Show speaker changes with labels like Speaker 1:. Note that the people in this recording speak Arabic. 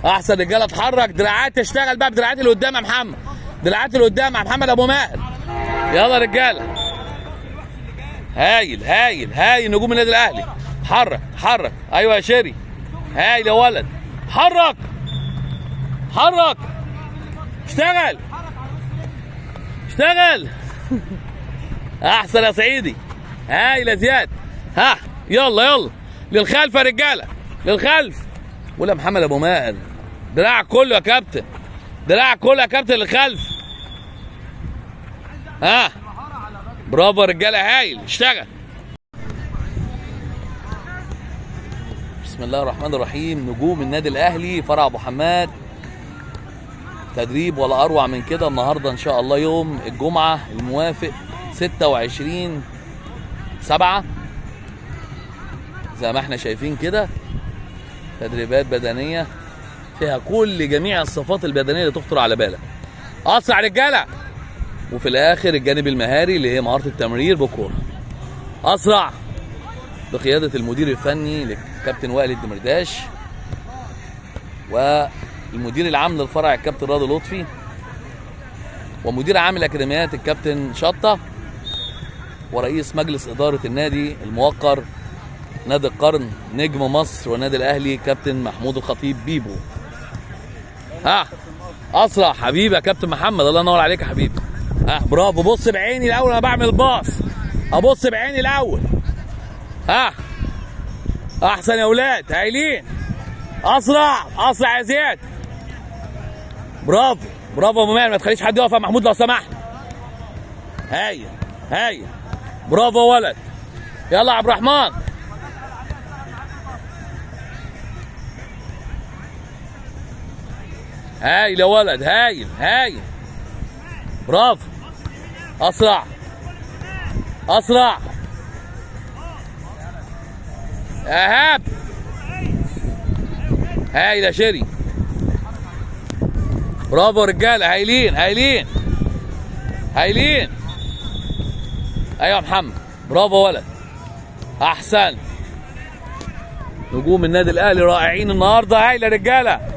Speaker 1: احسن رجاله، اتحرك دراعات، تشتغل بقى بدراعات اللي قدام يا محمد، دراعات اللي قدام يا محمد ابو ماهر. يلا رجاله، هايل هايل هايل نجوم النادي الاهلي. حرك حرك، ايوه يا شيري، هايل يا ولد، حرك حرك، اشتغل اشتغل. احسن يا سعيدي، هايل يا زياد. ها يلا يلا للخلف يا رجاله، للخلف. ولا محمد ابو ماهر، دراعك كله يا كابتن، دراعك كله يا كابتن للخلف. ها برافو يا رجاله، هايل، اشتغل. بسم الله الرحمن الرحيم. نجوم النادي الاهلي فرع ابو حماد، تدريب ولا اروع من كده. النهارده ان شاء الله يوم الجمعه الموافق 26/7 زي ما احنا شايفين كده. تدريبات بدنيه فيها كل جميع الصفات البدنيه اللي تخطر على بالك. اسرع رجاله. وفي الاخر الجانب المهاري اللي هي مهاره التمرير بالكوره. اسرع بقياده المدير الفني للكابتن وائل الدمرداش، والمدير العام للفرع الكابتن راضي لطفي، ومدير عام الاكاديميات الكابتن شطه، ورئيس مجلس اداره النادي الموقر نادي القرن نجم مصر والنادي الاهلي كابتن محمود الخطيب بيبو. ها اسرع حبيبي يا كابتن محمد، الله ينور عليك يا حبيبي. ها برافو، بص بعيني الاول انا بعمل الباص، ابص بعيني الاول. ها احسن يا اولاد، هايلين. اسرع اسرع يا زياد، برافو برافو يا ماهر، ما تخليش حد يقف يا محمود لو سمحت. هايل هايل، برافو يا ولد. يلا يا عبد الرحمن، هايل يا ولد، هايل هايل، برافو. اسرع اسرع، ايهاب، هايل يا شيري، برافو يا رجاله، هايلين هايلين هايلين. ايوه يا محمد، برافو يا ولد، احسن. نجوم النادي الاهلي رائعين النهارده، هايل يا رجاله.